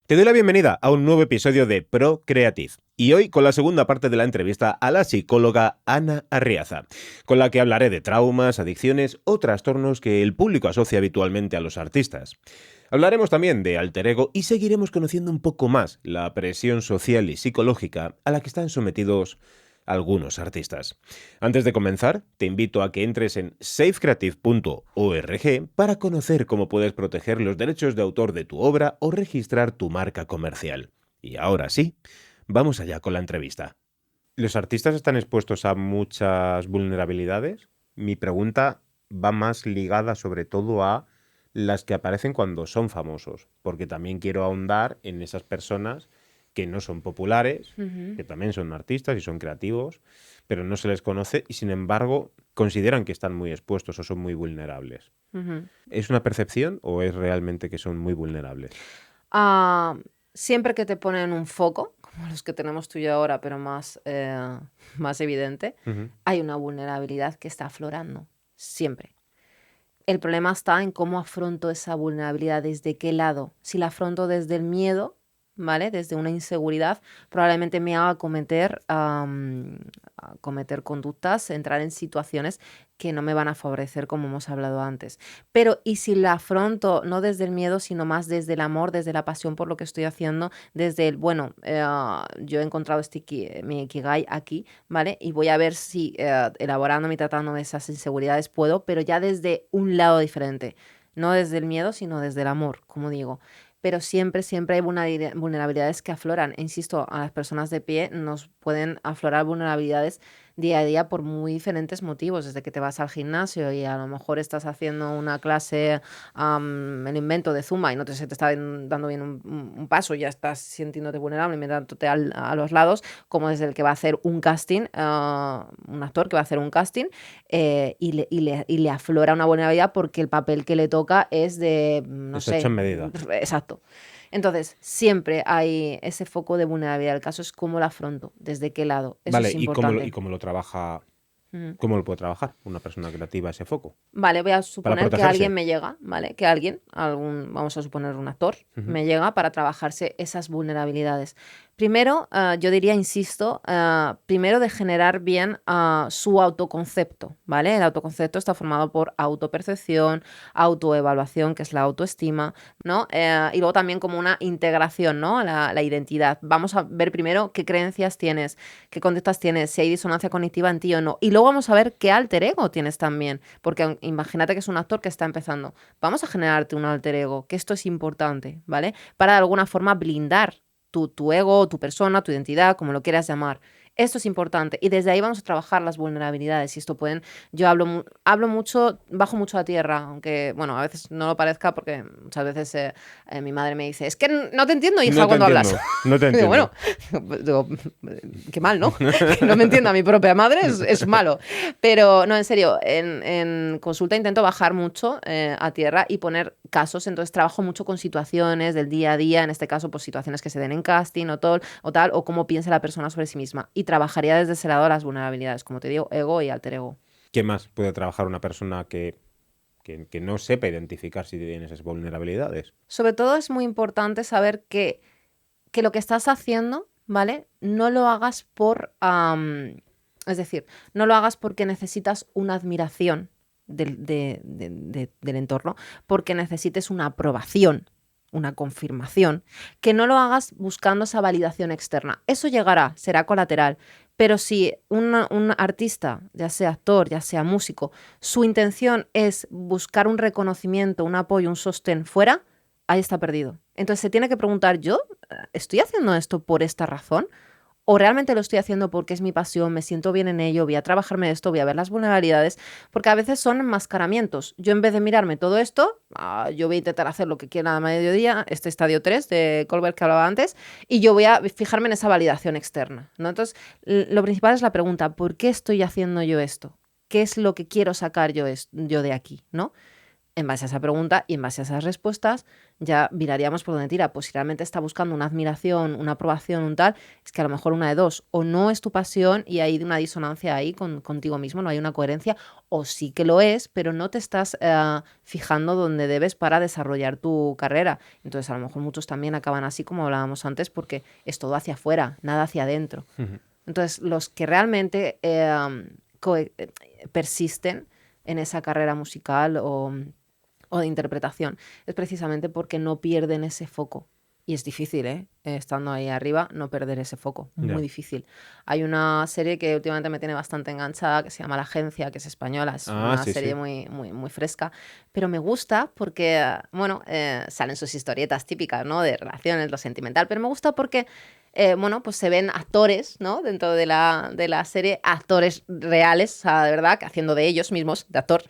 Te doy la bienvenida a un nuevo episodio de Procreative y hoy con la segunda parte de la entrevista a la psicóloga Ana Arriaza, con la que hablaré de traumas, adicciones o trastornos que el público asocia habitualmente a los artistas. Hablaremos también de alter ego y seguiremos conociendo un poco más la presión social y psicológica a la que están sometidos algunos artistas. Antes de comenzar, te invito a que entres en safecreative.org para conocer cómo puedes proteger los derechos de autor de tu obra o registrar tu marca comercial. Y ahora sí, vamos allá con la entrevista. ¿Los artistas están expuestos a muchas vulnerabilidades? Mi pregunta va más ligada sobre todo a las que aparecen cuando son famosos, porque también quiero ahondar en esas personas que no son populares, que también son artistas y son creativos, pero no se les conoce y sin embargo consideran que están muy expuestos o son muy vulnerables. ¿Es una percepción o es realmente que son muy vulnerables? Siempre que te ponen un foco, como los que tenemos tú y yo ahora, pero más evidente, hay una vulnerabilidad que está aflorando, siempre. El problema está en cómo afronto esa vulnerabilidad, desde qué lado. Si la afronto desde el miedo, ¿vale? Desde una inseguridad, probablemente me haga cometer conductas, entrar en situaciones que no me van a favorecer, como hemos hablado antes. Pero, ¿y si la afronto no desde el miedo, sino más desde el amor, desde la pasión por lo que estoy haciendo, desde el, bueno, yo he encontrado mi Ikigai aquí, ¿vale? Y voy a ver si elaborándome y tratando esas inseguridades puedo, pero ya desde un lado diferente. No desde el miedo, sino desde el amor, como digo. Pero siempre, siempre hay vulnerabilidades que afloran. E insisto, a las personas de pie nos pueden aflorar vulnerabilidades día a día por muy diferentes motivos, desde que te vas al gimnasio y a lo mejor estás haciendo una clase, el invento de Zumba y se te está dando bien un paso y ya estás sintiéndote vulnerable y mirándote a los lados, como desde el que va a hacer un casting, un actor que va a hacer un casting y le aflora una vulnerabilidad porque el papel que le toca es de, no Está hecho sé, en medida. exacto. Entonces, siempre hay ese foco de vulnerabilidad. El caso es cómo lo afronto, desde qué lado. Eso Vale, es importante. cómo lo trabaja? Ujú. ¿Cómo lo puede trabajar una persona creativa ese foco? Vale, voy a Para suponer que alguien protegerse. me llega, ¿vale? Que alguien, vamos a suponer un actor, me llega para trabajarse esas vulnerabilidades. Primero, yo diría, insisto, primero de generar bien su autoconcepto, ¿vale? El autoconcepto está formado por autopercepción, autoevaluación, que es la autoestima, ¿no? Y luego también como una integración, ¿no? La identidad. Vamos a ver primero qué creencias tienes, qué conductas tienes, si hay disonancia cognitiva en ti o no. Y luego vamos a ver qué alter ego tienes también, porque imagínate que es un actor que está empezando. Vamos a generarte un alter ego, que esto es importante, ¿vale? Para de alguna forma blindar tu ego, tu persona, tu identidad, como lo quieras llamar. Esto es importante y desde ahí vamos a trabajar las vulnerabilidades y esto pueden, yo hablo mucho, bajo mucho a tierra, aunque bueno, a veces no lo parezca porque muchas veces mi madre me dice, es que no te entiendo, hija, No te cuando hablas. entiendo, no te Y digo, bueno, entiendo. digo, qué mal, ¿no? Que no me entienda mi propia madre es malo. Pero no, en serio, en consulta intento bajar mucho a tierra y poner casos, entonces trabajo mucho con situaciones del día a día, en este caso, pues situaciones que se den en casting o cómo piensa la persona sobre sí misma. Y trabajaría desde ese lado las vulnerabilidades, como te digo, ego y alter ego. ¿Qué más puede trabajar una persona que no sepa identificar si tiene esas vulnerabilidades? Sobre todo es muy importante saber que lo que estás haciendo, ¿vale? No lo hagas es decir, no lo hagas porque necesitas una admiración del entorno, porque necesites una aprobación, una confirmación, que no lo hagas buscando esa validación externa. Eso llegará, será colateral. Pero si un artista, ya sea actor, ya sea músico, su intención es buscar un reconocimiento, un apoyo, un sostén fuera, ahí está perdido. Entonces se tiene que preguntar, ¿yo estoy haciendo esto por esta razón? ¿O realmente lo estoy haciendo porque es mi pasión, me siento bien en ello, voy a trabajarme de esto, voy a ver las vulnerabilidades? Porque a veces son enmascaramientos. Yo en vez de mirarme todo esto, yo voy a intentar hacer lo que quiera a mediodía, este estadio 3 de Colbert que hablaba antes, y yo voy a fijarme en esa validación externa, ¿no? Entonces, lo principal es la pregunta, ¿por qué estoy haciendo yo esto? ¿Qué es lo que quiero sacar yo de aquí, ¿no? en base a esa pregunta y en base a esas respuestas ya miraríamos por dónde tira. Pues si realmente está buscando una admiración, una aprobación, un tal, es que a lo mejor una de dos, o no es tu pasión y hay una disonancia ahí contigo mismo, no hay una coherencia, o sí que lo es, pero no te estás fijando donde debes para desarrollar tu carrera. Entonces a lo mejor muchos también acaban así como hablábamos antes porque es todo hacia afuera, nada hacia adentro. Entonces los que realmente persisten en esa carrera musical o de interpretación, es precisamente porque no pierden ese foco. Y es difícil, estando ahí arriba, no perder ese foco. Muy difícil. Hay una serie que últimamente me tiene bastante enganchada, que se llama La Agencia, que es española. Es una Sí, serie sí. muy, muy, muy fresca. Pero me gusta porque, bueno, salen sus historietas típicas, ¿no? De relaciones, lo sentimental. Pero me gusta porque, bueno, pues se ven actores, ¿no? Dentro de la serie, actores reales, o sea, de verdad, haciendo de ellos mismos, de actor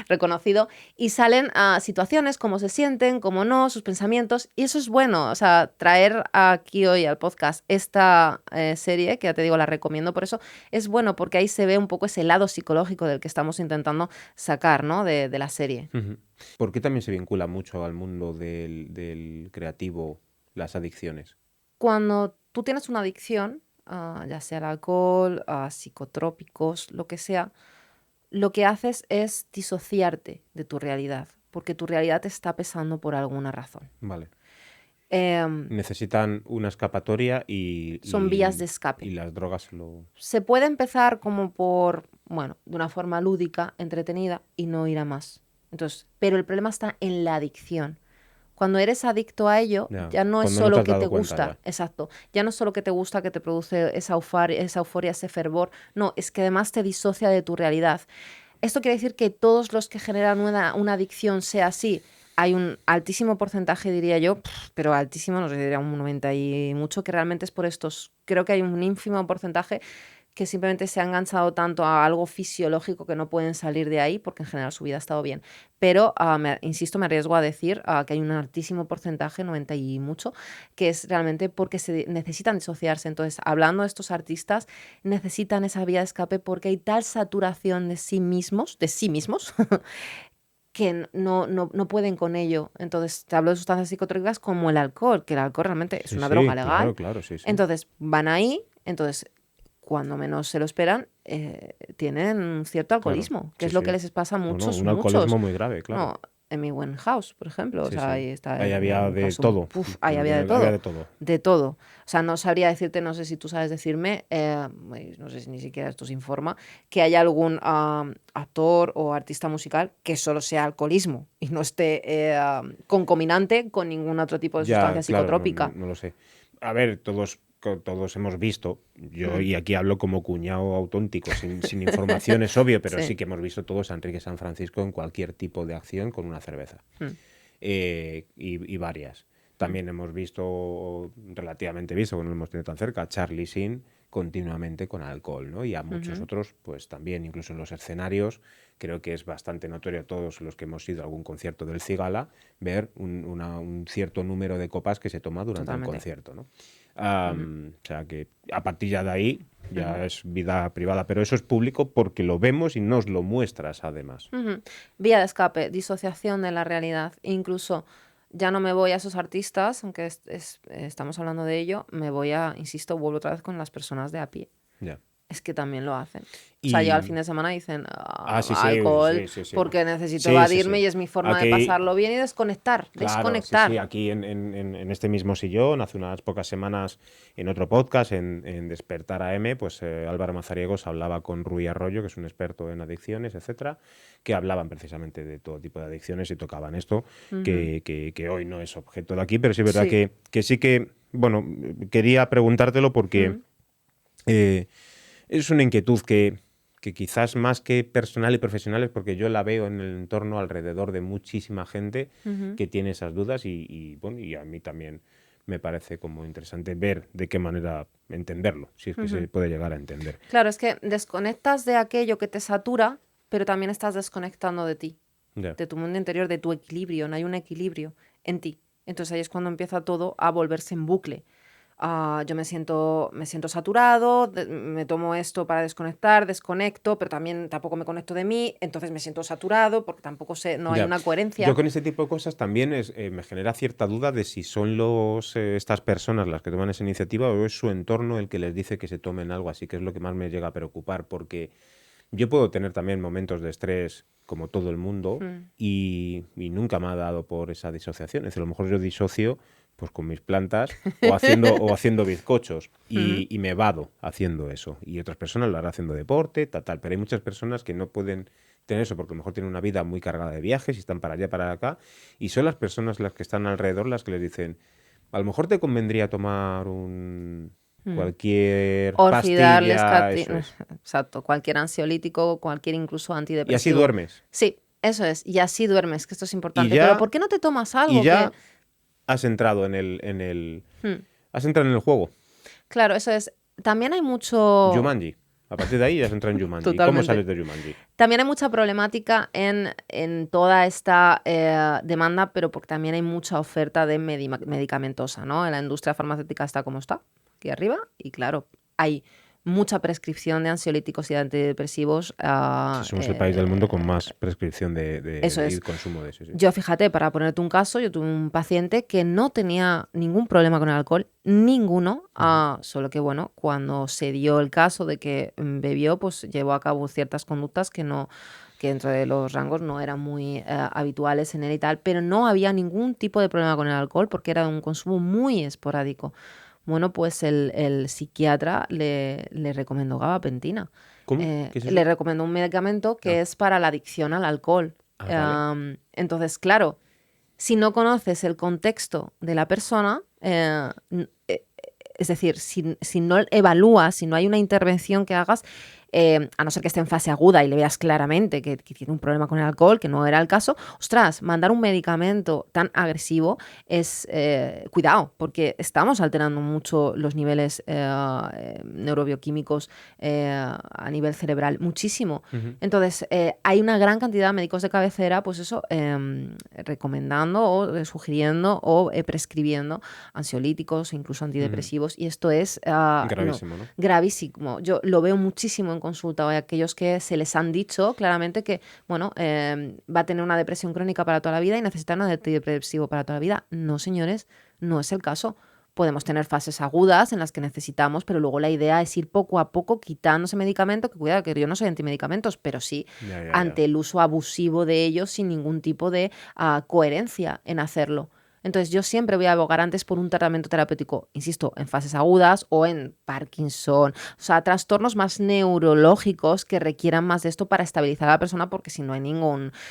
reconocido, y salen a situaciones, cómo se sienten, cómo no, sus pensamientos, y eso es bueno, o sea, traer aquí hoy al podcast esta serie, que ya te digo, la recomiendo por eso, es bueno porque ahí se ve un poco ese lado psicológico del que estamos intentando sacar, ¿no? de la serie. ¿Por qué también se vincula mucho al mundo del creativo las adicciones? Cuando tú tienes una adicción, ya sea al alcohol, a psicotrópicos, lo que sea, lo que haces es disociarte de tu realidad, porque tu realidad te está pesando por alguna razón. Vale. Em, Necesitan una escapatoria Son vías de y escape. las drogas lo... Se puede empezar como por, bueno, de una forma lúdica, entretenida y no ir a más. Entonces, pero el problema está en la adicción. Cuando eres adicto a ello, Ya, ya no es cuando no te solo has que te dado cuenta gusta, ya. exacto, ya no es solo que te gusta, que te produce esa euforia, ese fervor, no, es que además te disocia de tu realidad. Esto quiere decir que todos los que generan una adicción sea así. Hay un altísimo porcentaje, diría yo, pero altísimo, no sé, diría un 90 y mucho, que realmente es por estos. Creo que hay un ínfimo porcentaje que simplemente se ha enganchado tanto a algo fisiológico que no pueden salir de ahí, porque en general su vida ha estado bien. Pero, insisto, me arriesgo a decir que hay un altísimo porcentaje, 90 y mucho, que es realmente porque se necesitan disociarse. Entonces, hablando de estos artistas, necesitan esa vía de escape porque hay tal saturación de sí mismos, que no pueden con ello. Entonces, te hablo de sustancias psicotrópicas como el alcohol, que el alcohol realmente es Sí, una droga sí, legal. claro, sí, sí. Entonces, van ahí, entonces, cuando menos se lo esperan, tienen un cierto Claro, alcoholismo, que sí, es lo que sí. les pasa a No, muchos, un muchos. alcoholismo muy grave, claro. No, Amy Winehouse, por ejemplo, o Sí, sea, sí. ahí está Ahí había un de caso, todo. ahí había de Había todo, de todo. de todo. O sea, no sabría decirte, no sé si tú sabes decirme, no sé si ni siquiera esto se informa, que haya algún actor o artista musical que solo sea alcoholismo y no esté concominante con ningún otro tipo de Ya, sustancia claro, psicotrópica. no lo sé. A ver, todos hemos visto, yo Mm. y aquí hablo como cuñado auténtico, sin información es obvio, pero sí Sí. que hemos visto todos a Enrique San Francisco en cualquier tipo de acción con una cerveza. Mm. Y varias. Mm. También hemos visto, relativamente visto, porque no lo hemos tenido tan cerca, a Charlie Sheen continuamente con alcohol, ¿no? Y a muchos Ujú. otros, pues también, incluso en los escenarios, creo que es bastante notorio a todos los que hemos ido a algún concierto del Cigala, ver un cierto número de copas que se toma durante el Totalmente. concierto, ¿no? Ujú. O sea que a partir ya de ahí Ujú. ya es vida privada, pero eso es público porque lo vemos y nos lo muestras además. Ujú. Vía de escape, disociación de la realidad. Incluso ya no me voy a esos artistas, aunque estamos hablando de ello, me voy insisto, vuelvo otra vez con las personas de a pie. Ya. Es que también lo hacen. O sea, llega el Y... fin de semana y dicen Sí, sí, alcohol sí, sí, sí. porque necesito Sí, sí, evadirme sí. y es mi forma de Aquí, pasarlo bien y desconectar, claro, sí, sí, desconectar. aquí en este mismo sillón, hace unas pocas semanas, en otro podcast, en Despertar AM, pues Álvaro Mazariegos hablaba con Rui Arroyo, que es un experto en adicciones, etcétera, que hablaban precisamente de todo tipo de adicciones y tocaban esto, Ujú. que hoy no es objeto de aquí, pero sí es verdad Sí. que sí que, bueno, quería preguntártelo porque Mm. eh, es una inquietud que quizás más que personal y profesional es porque yo la veo en el entorno alrededor de muchísima gente Ujú. que tiene esas dudas bueno, y a mí también me parece como interesante ver de qué manera entenderlo, si es que se Ujú. puede llegar a entender. Claro, es que desconectas de aquello que te satura, pero también estás desconectando de ti, Ya. de tu mundo interior, de tu equilibrio. No hay un equilibrio en ti. Entonces ahí es cuando empieza todo a volverse en bucle. yo me siento saturado, me tomo esto para desconectar, desconecto, pero también tampoco me conecto de mí, entonces me siento saturado porque tampoco sé, no hay Ya. una Yo coherencia. con ese tipo de cosas también me genera cierta duda de si son estas personas las que toman esa iniciativa o es su entorno el que les dice que se tomen algo así, que es lo que más me llega a preocupar, porque yo puedo tener también momentos de estrés como todo el mundo Mm, y nunca me ha dado por esa disociación. Es decir, a lo mejor yo disocio pues con mis plantas o haciendo bizcochos mm, y me vado haciendo eso. Y otras personas lo harán haciendo deporte, tal. Pero hay muchas personas que no pueden tener eso porque a lo mejor tienen una vida muy cargada de viajes y están para allá, para acá. Y son las personas las que están alrededor las que les dicen, a lo mejor te convendría tomar mm. cualquier Orfidar, pastilla, eso es. exacto, cualquier ansiolítico, cualquier incluso Y así antidepresivo. duermes. Sí, eso es, y así duermes, que esto es Y importante. Pero ya, ¿por qué no te tomas y algo que... ya has entrado en el, Hmm, has entrado en el juego. claro, eso es. También hay mucho... Jumanji. A partir de ahí ya has entrado en Jumanji. ¿Cómo Totalmente. sales de Jumanji? También hay mucha problemática en toda esta demanda, pero porque también hay mucha oferta de medicamentosa, ¿no? La industria farmacéutica está como está, aquí arriba, y claro, hay mucha prescripción de ansiolíticos y de antidepresivos. Sí, somos el país del mundo con más prescripción Eso y es. consumo de eso, sí. Yo, fíjate, para ponerte un caso, yo tuve un paciente que no tenía ningún problema con el alcohol, ninguno, Ujú. solo que, bueno, cuando se dio el caso de que bebió, pues llevó a cabo ciertas conductas que no, que dentro de los rangos no eran muy habituales en él y tal, pero no había ningún tipo de problema con el alcohol porque era un consumo muy esporádico. Bueno, pues el psiquiatra le recomendó gabapentina. ¿Cómo? ¿Qué es Le eso? recomendó un medicamento que Ah, es para la adicción al alcohol. vale. Entonces, claro, si no conoces el contexto de la persona, es decir, si no evalúas, si no hay una intervención que hagas, a no ser que esté en fase aguda y le veas claramente que tiene un problema con el alcohol, que no era el caso, ostras, mandar un medicamento tan agresivo es, cuidado, porque estamos alterando mucho los niveles neurobioquímicos a nivel cerebral, muchísimo. Ujú. Entonces, hay una gran cantidad de médicos de cabecera, pues eso, recomendando o sugiriendo o prescribiendo ansiolíticos e incluso Ujú. antidepresivos. Y esto es no, Gravísimo, ¿no? gravísimo. Yo lo veo muchísimo en consulta. Hay aquellos que se les han dicho claramente que, bueno, va a tener una depresión crónica para toda la vida y necesita un antidepresivo para toda la vida. No, señores, no es el caso. Podemos tener fases agudas en las que necesitamos, pero luego la idea es ir poco a poco quitando ese medicamento, que cuidado, que yo no soy antimedicamentos, pero sí Ya, ya, ya. ante el uso abusivo de ellos sin ningún tipo de coherencia en hacerlo. Entonces yo siempre voy a abogar antes por un tratamiento terapéutico, insisto, en fases agudas o en Parkinson, o sea, trastornos más neurológicos que requieran más de esto para estabilizar a la persona, porque si no hay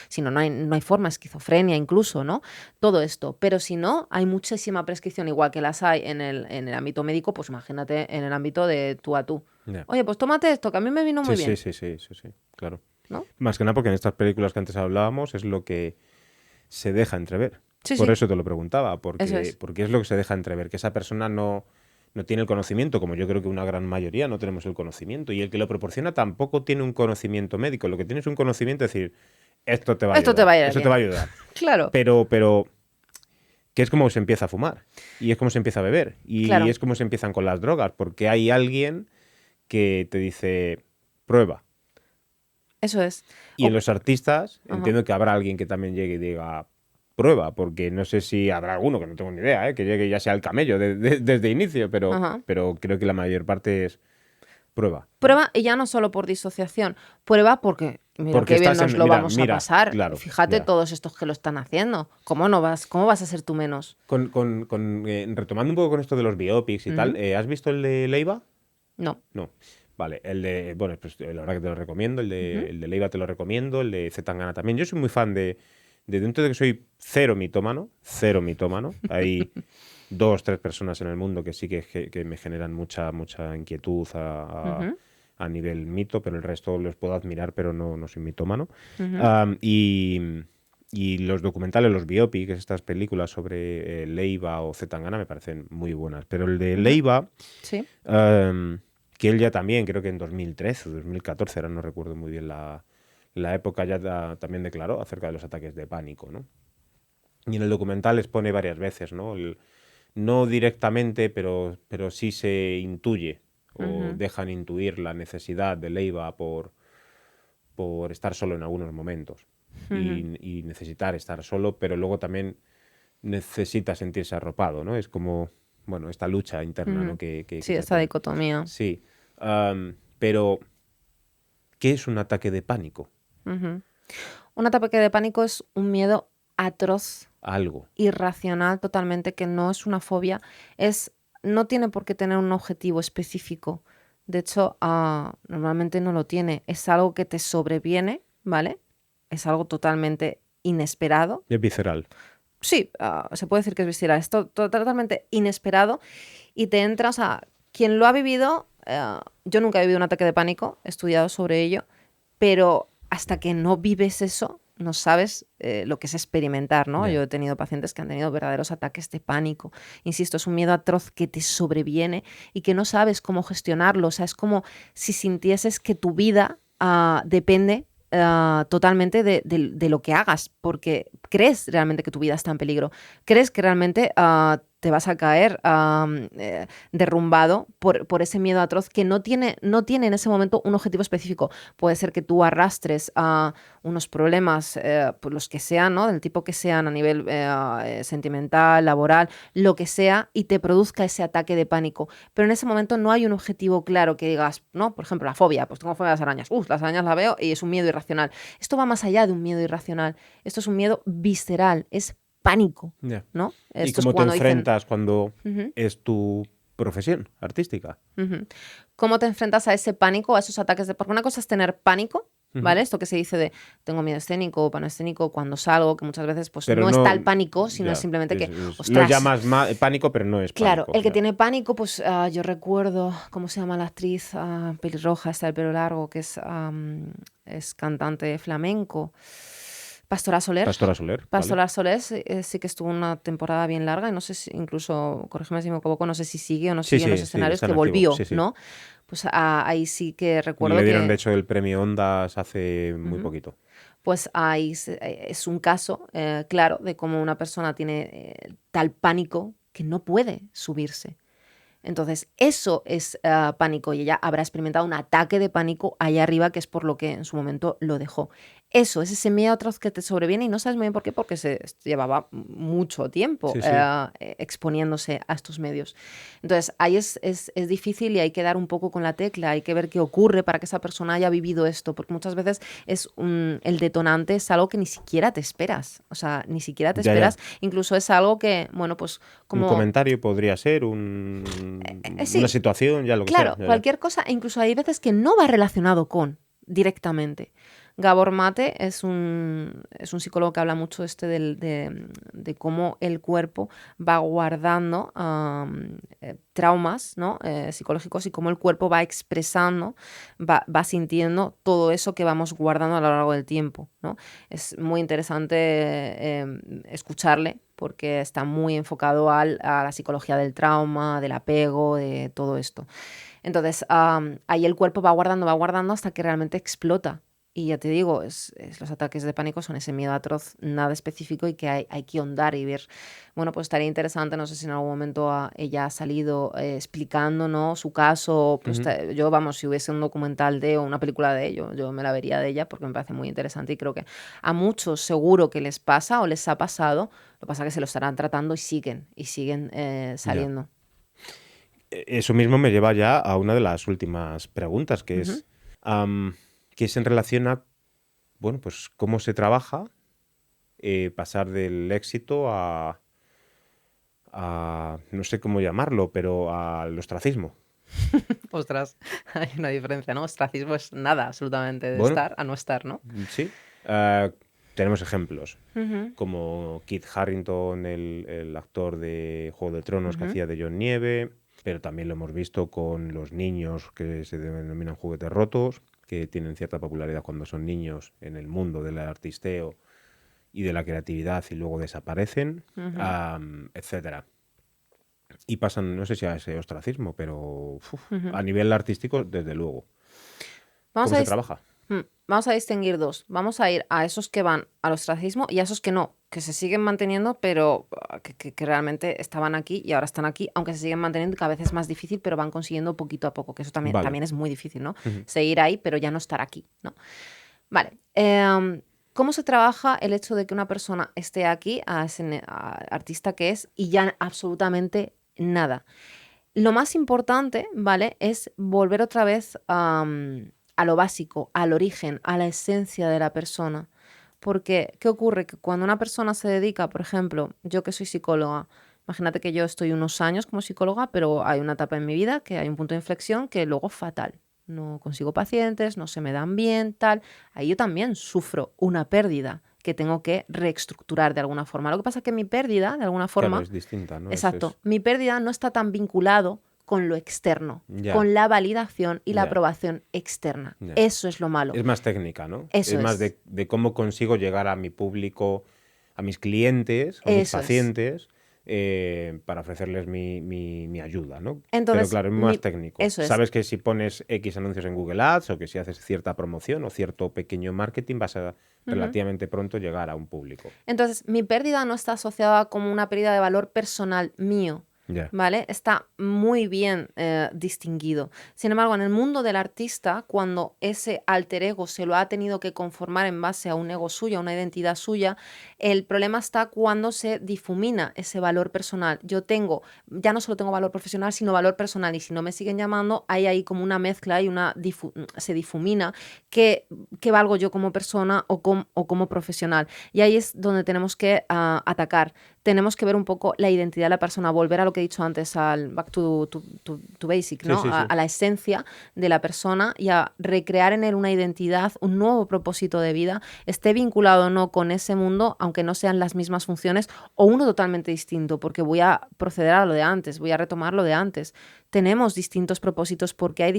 si no, no hay forma, esquizofrenia incluso, ¿no? Todo esto. Pero si no, hay muchísima prescripción, igual que las hay en el ámbito médico, pues imagínate en el ámbito de tú a tú. Ya. Oye, pues tómate esto, que a mí me vino Sí, muy sí, bien, sí, sí, sí, sí, claro. ¿no? Más que nada porque en estas películas que antes hablábamos es lo que se deja entrever. Sí, Por sí, eso te lo preguntaba, eso porque, es. porque es lo que se deja entrever, que esa persona no tiene el conocimiento, como yo creo que una gran mayoría no tenemos el conocimiento, y el que lo proporciona tampoco tiene un conocimiento médico, lo que tiene es un conocimiento, es decir, esto te va a Esto te va ayudar, a ir esto te va a bien. ayudar. Claro, Pero que es como se empieza a fumar, y es como se empieza a beber, y claro, es como se empiezan con las drogas, porque hay alguien que te dice, prueba. eso es. Y en los artistas Ajá, entiendo que habrá alguien que también llegue y diga, prueba, porque no sé si habrá alguno, que no tengo ni idea, que llegue y ya sea el camello desde inicio, pero, ajá. pero creo que la mayor parte es prueba, ¿no? Prueba, y ya no solo por disociación, prueba porque, mira Porque qué bien estás nos en... lo Mira, vamos a mira, pasar. claro, Fíjate ya. todos estos que lo están haciendo. Cómo vas a ser tú menos? Retomando un poco con esto de los biopics y tal, Ujú. ¿has visto el de Leiva? No. No. Vale, bueno, pues la verdad que te lo recomiendo, el de, Ujú. el de Leiva te lo recomiendo, el de Zetangana también. Yo soy muy fan de dentro de que soy cero mitómano, hay dos, tres personas en el mundo que sí que me generan mucha inquietud Ujú. a nivel mito, pero el resto los puedo admirar, pero no soy mitómano. Ujú. Y los documentales, los biopics, estas películas sobre Leiva o Zetangana me parecen muy buenas. Pero el de Ujú. Leiva, Sí. am, que él ya también, creo que en 2013 o 2014, ahora no recuerdo muy bien la época, ya también declaró acerca de los ataques de pánico, ¿no? Y en el documental expone varias veces, ¿no? no directamente, pero sí se intuye o Ujú, dejan intuir la necesidad de Leiva por estar solo en algunos momentos ujú. y necesitar estar solo, pero luego también necesita sentirse arropado, ¿no? Es como, bueno, esta lucha interna, ¿no? Ujú. Que Sí, se esta tiene. dicotomía. Sí. Pero, ¿qué es un ataque de pánico? Ujú. Un ataque de pánico es un miedo atroz, Algo. irracional totalmente, que no es una fobia, es, no tiene por qué tener un objetivo específico. De hecho, normalmente no lo tiene. Es algo que te sobreviene, ¿vale? Es algo totalmente inesperado. Es visceral. Sí, se puede decir que es visceral. Es totalmente inesperado y te entras a... Quien lo ha vivido, yo nunca he vivido un ataque de pánico, he estudiado sobre ello, pero hasta que no vives eso, no sabes lo que es experimentar, ¿no? Ya. Yo he tenido pacientes que han tenido verdaderos ataques de pánico. Insisto, es un miedo atroz que te sobreviene y que no sabes cómo gestionarlo. O sea, es como si sintieses que tu vida depende totalmente de lo que hagas, porque crees realmente que tu vida está en peligro. Crees que realmente te vas a caer derrumbado por ese miedo atroz que no tiene en ese momento un objetivo específico. Puede ser que tú arrastres unos problemas, por los que sean, ¿no? Del tipo que sean a nivel sentimental, laboral, lo que sea, y te produzca ese ataque de pánico. Pero en ese momento no hay un objetivo claro que digas, ¿no? Por ejemplo, la fobia, pues tengo fobia a las arañas. Las arañas la veo y es un miedo irracional. Esto va más allá de un miedo irracional. Esto es un miedo visceral, es pánico, Ya. ¿no? ¿Y Esto es cómo te cuando dicen... enfrentas cuando Ujú. es tu profesión artística? Ujú. ¿Cómo te enfrentas a ese pánico, a esos ataques de... Porque una cosa es tener pánico, Ujú. ¿vale? Esto que se dice de tengo miedo escénico o panoescénico cuando salgo, que muchas veces pues Pero no es no, tal pánico, sino es ya, simplemente que, lo ostras, llamas pánico, pero no es claro, pánico, el que ya. tiene pánico, pues yo recuerdo, ¿cómo se llama la actriz pelirroja, está el pelo largo, que es cantante flamenco? Pastora Soler. Pastora Soler, ¿vale? Pastora Soler sí que estuvo una temporada bien larga y no sé si, incluso, corrígeme si me equivoco, no sé si sigue o no Sí, sigue en los sí, sí, escenarios, está que en activo, volvió, sí, sí. ¿no? Pues ahí sí que recuerdo Le dieron, de que... hecho, el premio Ondas hace muy Ujú. poquito. Pues ahí es un caso claro de cómo una persona tiene tal pánico que no puede subirse. Entonces, eso es pánico y ella habrá experimentado un ataque de pánico allá arriba, que es por lo que en su momento lo dejó. Eso es ese miedo atroz que te sobreviene y no sabes muy bien por qué, porque se llevaba mucho tiempo Sí, sí. exponiéndose a estos medios. Entonces, ahí es difícil y hay que dar un poco con la tecla, hay que ver qué ocurre para que esa persona haya vivido esto, porque muchas veces el detonante es algo que ni siquiera te esperas, o sea, ni siquiera te Ya, ya. esperas, incluso es algo que, bueno, pues Un como... comentario podría ser, una Sí, situación, ya lo que sea. claro, Ya, ya. cualquier cosa, e incluso hay veces que no va relacionado con directamente. Gabor Mate es un psicólogo que habla mucho de cómo el cuerpo va guardando traumas, ¿no? Psicológicos y cómo el cuerpo va expresando, va sintiendo todo eso que vamos guardando a lo largo del tiempo, ¿no? Es muy interesante escucharle porque está muy enfocado a la psicología del trauma, del apego, de todo esto. Entonces, ahí el cuerpo va guardando hasta que realmente explota. Y ya te digo, los ataques de pánico son ese miedo atroz, nada específico y que hay que hondar y ver. Bueno, pues estaría interesante, no sé si en algún momento ella ha salido explicando, ¿no? Su caso. Pues Ujú. yo, vamos, si hubiese un documental o una película de ello, yo me la vería de ella porque me parece muy interesante y creo que a muchos seguro que les pasa o les ha pasado. Lo que pasa es que se lo estarán tratando y siguen Ya. saliendo. Eso mismo me lleva ya a una de las últimas preguntas, Ujú. que es en relación a, bueno, pues cómo se trabaja pasar del éxito no sé cómo llamarlo, pero al ostracismo. Ostras, hay una diferencia, ¿no? Ostracismo es nada absolutamente de Bueno, estar a no estar, ¿no? sí. Tenemos ejemplos, Ujú, como Kit Harington, el actor de Juego de Tronos que ujú, hacía de Jon Nieve, pero también lo hemos visto con los niños que se denominan juguetes rotos, que tienen cierta popularidad cuando son niños en el mundo del artisteo y de la creatividad y luego desaparecen, ujú, etcétera. Y pasan, no sé si a ese ostracismo, pero ujú. a nivel artístico, desde luego. Vamos ¿Cómo a, se dis- trabaja? Vamos a distinguir dos. Vamos a ir a esos que van al ostracismo y a esos que no, que se siguen manteniendo, pero que realmente estaban aquí y ahora están aquí, aunque se siguen manteniendo y cada vez es más difícil, pero van consiguiendo poquito a poco, que eso también, Vale. también es muy difícil, ¿no? Ujú. Seguir ahí, pero ya no estar aquí, ¿no? Vale. ¿Cómo se trabaja el hecho de que una persona esté aquí, artista que es, y ya absolutamente nada? Lo más importante, ¿vale? Es volver otra vez a lo básico, al origen, a la esencia de la persona. Porque, ¿qué ocurre? Que cuando una persona se dedica, por ejemplo, yo que soy psicóloga, imagínate que yo estoy unos años como psicóloga, pero hay una etapa en mi vida que hay un punto de inflexión que luego fatal. No consigo pacientes, no se me dan bien, tal. Ahí yo también sufro una pérdida que tengo que reestructurar de alguna forma. Lo que pasa es que mi pérdida, de alguna Claro, forma, es distinta, ¿no? exacto, mi pérdida no está tan vinculado con lo externo, Ya, con la validación y la ya, aprobación externa. ya. Eso es lo malo. Es más técnica, ¿no? Eso Es más es. de cómo consigo llegar a mi público, a mis clientes o mis Eso es. pacientes para ofrecerles mi ayuda, ¿no? Pero Entonces, claro, es más técnico. eso es. Sabes que si pones X anuncios en Google Ads o que si haces cierta promoción o cierto pequeño marketing vas a Ujú. relativamente pronto llegar a un público. Entonces, mi pérdida no está asociada como una pérdida de valor personal mío, Ya. ¿vale? Está muy bien distinguido. Sin embargo, en el mundo del artista, cuando ese alter ego se lo ha tenido que conformar en base a un ego suyo, a una identidad suya, el problema está cuando se difumina ese valor personal. Yo tengo, ya no solo tengo valor profesional, sino valor personal. Y si no me siguen llamando, hay ahí como una mezcla y se difumina qué valgo yo como persona o como profesional. Y ahí es donde tenemos que atacar. Tenemos que ver un poco la identidad de la persona, volver a lo que he dicho antes, al back to basic, Sí, ¿no? sí, sí. A la esencia de la persona y a recrear en él una identidad, un nuevo propósito de vida, esté vinculado o no con ese mundo, aunque no sean las mismas funciones, o uno totalmente distinto, porque voy a proceder a lo de antes, voy a retomar lo de antes. Tenemos distintos propósitos porque hay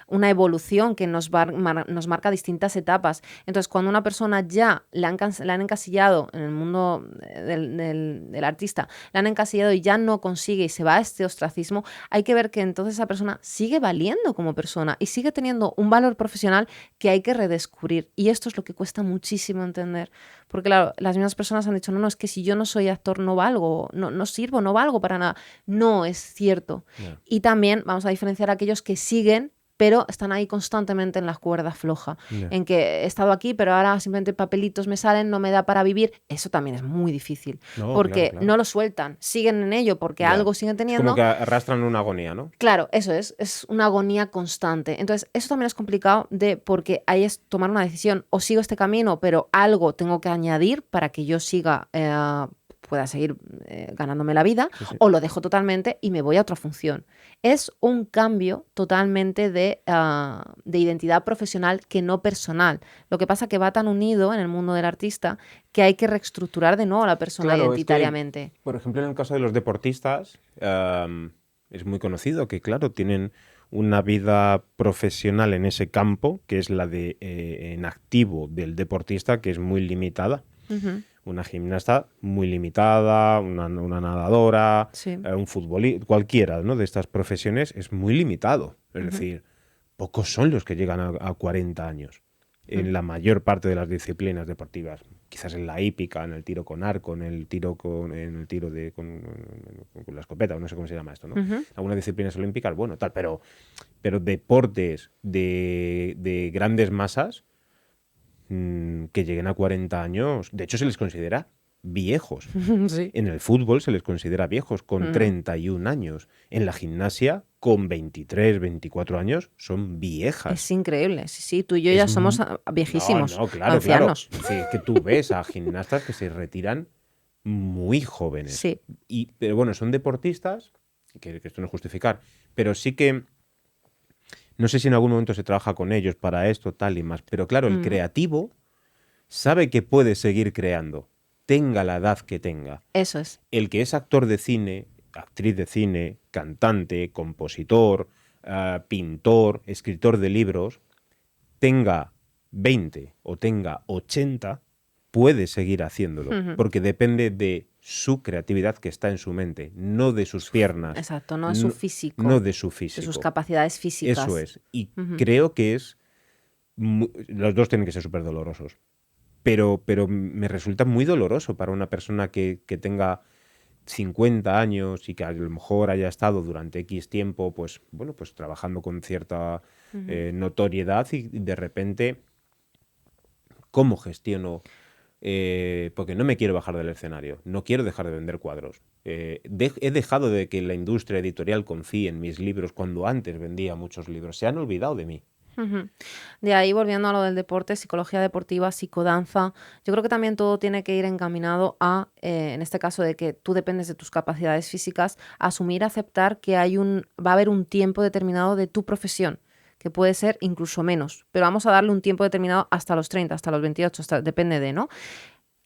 una evolución que nos marca distintas etapas. Entonces, cuando una persona ya la han encasillado en el mundo del artista, la han encasillado y ya no consigue y se va a este ostracismo, hay que ver que entonces esa persona sigue valiendo como persona y sigue teniendo un valor profesional que hay que redescubrir. Y esto es lo que cuesta muchísimo entender. Porque claro, las mismas personas han dicho, no, es que si yo no soy actor no valgo, no sirvo, no valgo para nada. No es cierto. Ya. Y también vamos a diferenciar a aquellos que siguen, pero están ahí constantemente en la cuerda floja, Ya. en que he estado aquí, pero ahora simplemente papelitos me salen, no me da para vivir. Eso también es muy difícil, No, claro, porque claro. no lo sueltan, siguen en ello porque Ya. algo siguen Es como teniendo. que arrastran una agonía, ¿no? Claro, eso es una agonía constante. Entonces, eso también es complicado porque ahí es tomar una decisión. O sigo este camino, pero algo tengo que añadir para que yo pueda seguir ganándome la vida, Sí, sí. o lo dejo totalmente y me voy a otra función. Es un cambio totalmente de identidad profesional que no personal. Lo que pasa que va tan unido en el mundo del artista que hay que reestructurar de nuevo a la persona Claro, es que, identitariamente. por ejemplo, en el caso de los deportistas, es muy conocido que, claro, tienen una vida profesional en ese campo, que es la de en activo del deportista, que es muy limitada. Ujú. Una gimnasta muy limitada, una nadadora, Sí. un futbolista, cualquiera, ¿no? De estas profesiones es muy limitado. Es decir, pocos son los que llegan a 40 años en la mayor parte de las disciplinas deportivas. Quizás en la hípica, en el tiro con arco, en el tiro con la escopeta, no sé cómo se llama esto, ¿no? Ujú. Algunas disciplinas olímpicas, bueno, tal, pero deportes de grandes masas que lleguen a 40 años, de hecho se les considera viejos. Sí. En el fútbol se les considera viejos con 31 años. En la gimnasia, con 23, 24 años, son viejas. Es increíble, sí, tú y yo Es ya somos mu- viejísimos, No, claro, ancianos. claro. Sí, es que tú ves a gimnastas que se retiran muy jóvenes. Sí. Pero bueno, son deportistas, que esto no es justificar, pero sí que no sé si en algún momento se trabaja con ellos para esto, tal y más. Pero claro, el creativo sabe que puede seguir creando, tenga la edad que tenga. Eso es. El que es actor de cine, actriz de cine, cantante, compositor, pintor, escritor de libros, tenga 20 o tenga 80, puede seguir haciéndolo, porque depende de su creatividad que está en su mente, no de sus piernas. Exacto, no es su físico. No de su De físico. sus capacidades físicas. Eso es. Y creo que es Los dos tienen que ser súper dolorosos. Pero me resulta muy doloroso para una persona que tenga 50 años y que a lo mejor haya estado durante X tiempo, pues bueno, pues trabajando con cierta Ujú. notoriedad y de repente, ¿cómo gestiono? Porque no me quiero bajar del escenario, no quiero dejar de vender cuadros. He dejado de que la industria editorial confíe en mis libros cuando antes vendía muchos libros. Se han olvidado de mí. Ujú. De ahí, volviendo a lo del deporte, psicología deportiva, psicodanza, yo creo que también todo tiene que ir encaminado a, en este caso de que tú dependes de tus capacidades físicas, asumir, aceptar que va a haber un tiempo determinado de tu profesión, que puede ser incluso menos, pero vamos a darle un tiempo determinado hasta los 30, hasta los 28, depende de, ¿no?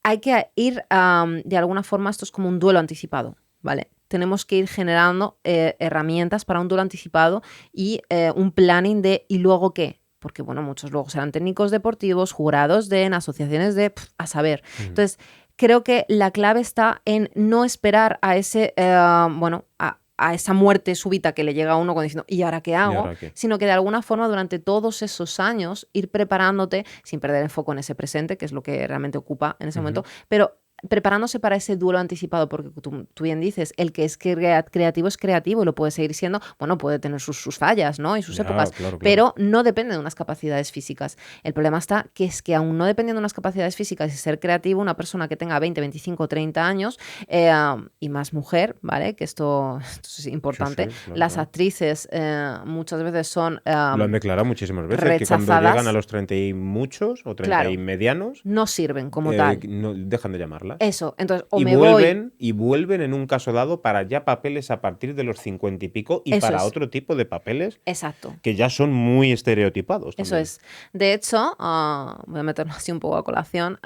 Hay que ir, de alguna forma, esto es como un duelo anticipado, ¿vale? Tenemos que ir generando herramientas para un duelo anticipado y un planning de ¿y luego qué? Porque, bueno, muchos luego serán técnicos deportivos, jurados en asociaciones a saber. Ujú. Entonces, creo que la clave está en no esperar a ese, a esa muerte súbita que le llega a uno cuando diciendo, ¿y ahora qué ¿Y hago? ahora qué? Sino que de alguna forma durante todos esos años ir preparándote sin perder el foco en ese presente, que es lo que realmente ocupa en ese Ujú. momento, pero preparándose para ese duelo anticipado, porque tú bien dices, el que es creativo es creativo y lo puede seguir siendo, bueno, puede tener sus fallas, ¿no? Y sus Ya, épocas, claro, claro. pero no depende de unas capacidades físicas. El problema está que es que aún no dependiendo de unas capacidades físicas y ser creativo, una persona que tenga 20, 25, 30 años y más mujer, ¿vale? Que esto es Sí, importante. sí, claro, Las claro. actrices muchas veces son Lo han declarado muchísimas veces, que cuando llegan a rechazadas, los 30 y muchos o 30 y claro, medianos, no sirven como tal. no, dejan de llamarlas. Eso, entonces, o me voy, Y vuelven en un caso dado para ya papeles a partir de los 50 y pico y eso para es, otro tipo de papeles exacto. que ya son muy estereotipados Eso también. es. De hecho, voy a meterlo así un poco a colación.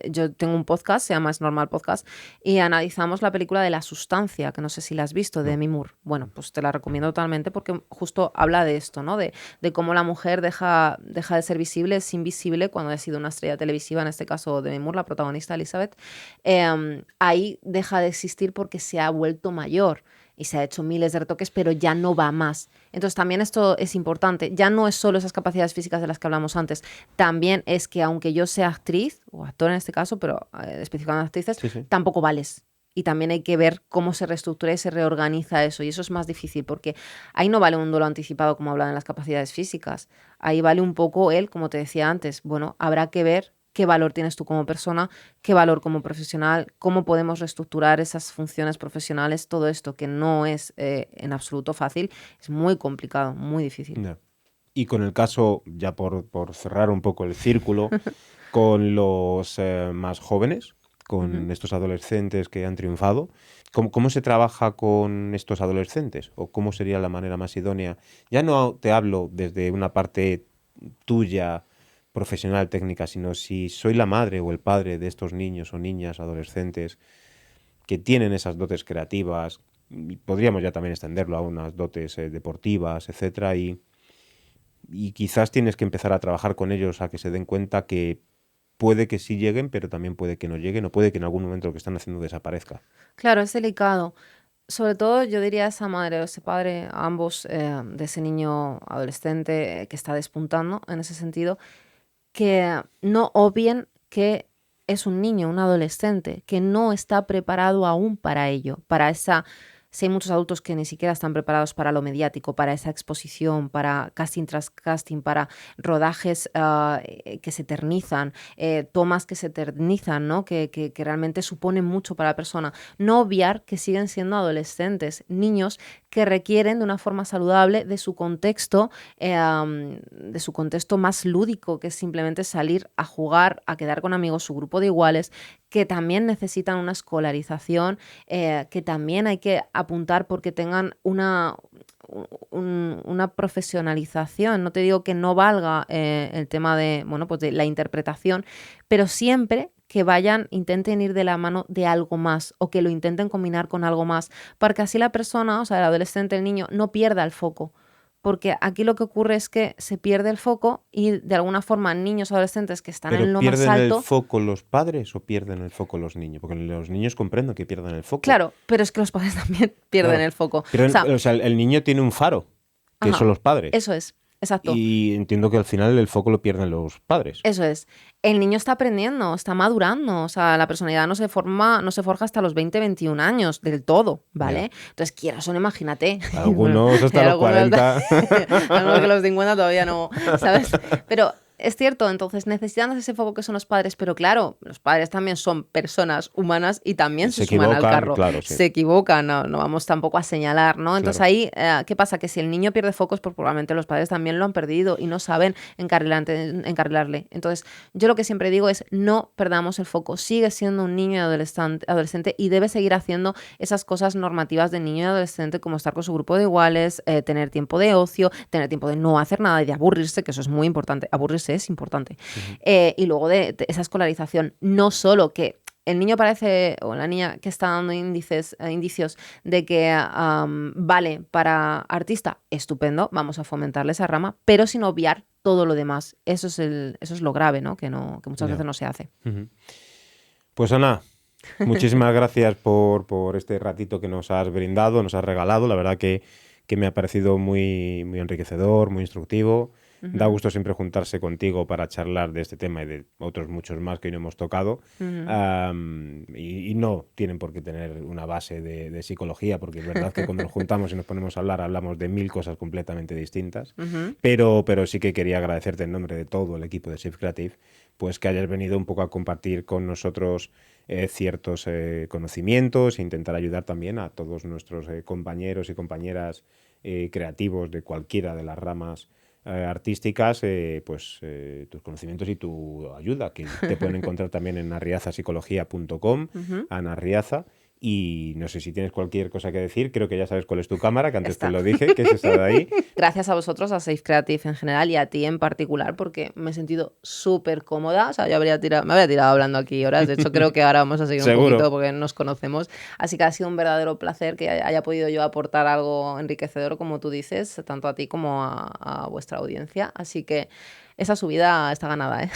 Yo tengo un podcast, se llama Es Normal Podcast, y analizamos la película de La Sustancia, que no sé si la has visto, de No. Demi Moore. Bueno, pues te la recomiendo totalmente porque justo habla de esto, ¿no? De cómo la mujer deja de ser visible, es invisible cuando ha sido una estrella televisiva, en este caso Demi Moore, la protagonista Elizabeth. Ahí deja de existir porque se ha vuelto mayor y se ha hecho miles de retoques, pero ya no va más. Entonces también esto es importante. Ya no es solo esas capacidades físicas de las que hablamos antes. También es que aunque yo sea actriz, o actor en este caso, pero especificando actrices, Sí, sí. tampoco vales. Y también hay que ver cómo se reestructura y se reorganiza eso. Y eso es más difícil porque ahí no vale un duelo anticipado como hablan en las capacidades físicas. Ahí vale un poco como te decía antes, bueno, habrá que ver qué valor tienes tú como persona, qué valor como profesional, cómo podemos reestructurar esas funciones profesionales, todo esto que no es en absoluto fácil, es muy complicado, muy difícil. Ya. Y con el caso, ya por cerrar un poco el círculo, con los más jóvenes, Ujú. con estos adolescentes que han triunfado, ¿cómo se trabaja con estos adolescentes? ¿O cómo sería la manera más idónea? Ya no te hablo desde una parte tuya, profesional, técnica, sino si soy la madre o el padre de estos niños o niñas, adolescentes, que tienen esas dotes creativas, y podríamos ya también extenderlo a unas dotes deportivas, etcétera, y quizás tienes que empezar a trabajar con ellos a que se den cuenta que puede que sí lleguen, pero también puede que no lleguen, o puede que en algún momento lo que están haciendo desaparezca. Claro, es delicado. Sobre todo yo diría a esa madre o ese padre, a ambos, de ese niño adolescente que está despuntando en ese sentido, que no obvien que es un niño, un adolescente, que no está preparado aún para ello, para esa... Si hay muchos adultos que ni siquiera están preparados para lo mediático, para esa exposición, para casting tras casting, para rodajes que se eternizan, tomas que se eternizan, ¿no? Que realmente suponen mucho para la persona. No obviar que siguen siendo adolescentes, niños que requieren de una forma saludable de su contexto más lúdico, que es simplemente salir a jugar, a quedar con amigos, su grupo de iguales, que también necesitan una escolarización, que también hay que apuntar porque tengan una profesionalización. No te digo que no valga el tema de, bueno, pues de la interpretación, pero siempre que intenten ir de la mano de algo más o que lo intenten combinar con algo más, para que así la persona, o sea, el adolescente, el niño, no pierda el foco. Porque aquí lo que ocurre es que se pierde el foco y de alguna forma niños adolescentes que están en ¿Pero lo más pierden el alto, foco los padres o pierden el foco los niños? Porque los niños comprendo que pierdan el foco. claro, pero es que los padres también pierden Claro. el foco. O Pero sea, o sea, el niño tiene un faro, que son ajá, los padres. eso es. Exacto. Y entiendo que al final el foco lo pierden los padres. Eso es. El niño está aprendiendo, está madurando. O sea, la personalidad no se forja hasta los 20, 21 años del todo, Ya. ¿vale? Entonces, quieras o no, imagínate. Bueno, Algunos hasta hay los algunos, 40. algunos que los 50 todavía no, ¿sabes? Pero es cierto, entonces necesitan ese foco que son los padres, pero claro, los padres también son personas humanas y también se Se suman al equivocan, carro. claro, sí. Se equivocan, no vamos tampoco a señalar, ¿no? Entonces Claro. ahí, ¿qué pasa? Que si el niño pierde focos, pues probablemente los padres también lo han perdido y no saben encarrilarle. Entonces, yo lo que siempre digo es no perdamos el foco. Sigue siendo un niño y adolescente y debe seguir haciendo esas cosas normativas de niño y adolescente como estar con su grupo de iguales, tener tiempo de ocio, tener tiempo de no hacer nada y de aburrirse, que eso es muy importante. Aburrirse es importante. Ujú. Y luego de esa escolarización, no solo que el niño parece, o la niña que está dando indicios de que vale para artista, estupendo, vamos a fomentarle esa rama, pero sin obviar todo lo demás. Eso es lo grave, ¿no? Que muchas Ya. veces no se hace. Ujú. Pues Ana, muchísimas gracias por este ratito que nos has brindado, nos has regalado. La verdad que me ha parecido muy, muy enriquecedor, muy instructivo. Da Ujú, gusto siempre juntarse contigo para charlar de este tema y de otros muchos más que hoy no hemos tocado. ujú. Y no tienen por qué tener una base de psicología, porque es verdad que cuando nos juntamos y nos ponemos a hablar, hablamos de mil cosas completamente distintas. Ujú. Pero sí que quería agradecerte en nombre de todo el equipo de Safe Creative, pues que hayas venido un poco a compartir con nosotros ciertos conocimientos e intentar ayudar también a todos nuestros compañeros y compañeras creativos de cualquiera de las ramas artísticas, tus conocimientos y tu ayuda, que te pueden encontrar también en arriazapsicología.com, Ujú. Ana Arriaza. Y no sé si tienes cualquier cosa que decir, creo que ya sabes cuál es tu cámara, que antes te Está. lo dije, que es esa de ahí. Gracias a vosotros, a Safe Creative en general y a ti en particular, porque me he sentido súper cómoda. O sea, me habría tirado hablando aquí horas. De hecho, creo que ahora vamos a seguir un Seguro. poquito porque nos conocemos. Así que ha sido un verdadero placer que haya podido yo aportar algo enriquecedor, como tú dices, tanto a ti como a vuestra audiencia. Así que esa subida está ganada, ¿eh?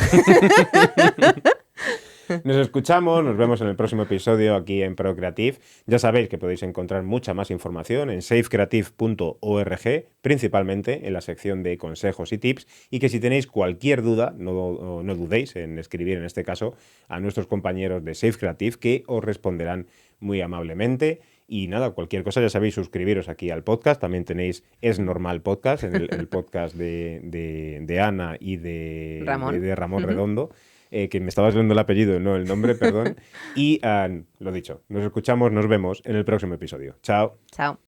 Nos escuchamos, nos vemos en el próximo episodio aquí en Procreative. Ya sabéis que podéis encontrar mucha más información en safecreative.org, principalmente en la sección de consejos y tips, y que si tenéis cualquier duda, no dudéis en escribir en este caso a nuestros compañeros de Safe Creative, que os responderán muy amablemente. Y nada, cualquier cosa, ya sabéis, suscribiros aquí al podcast. También tenéis Es Normal Podcast, en el podcast de Ana y Ramón. de Ramón Redondo, que me estabas dando el apellido, no el nombre, perdón. Y lo dicho, nos escuchamos, nos vemos en el próximo episodio. Chao. Chao.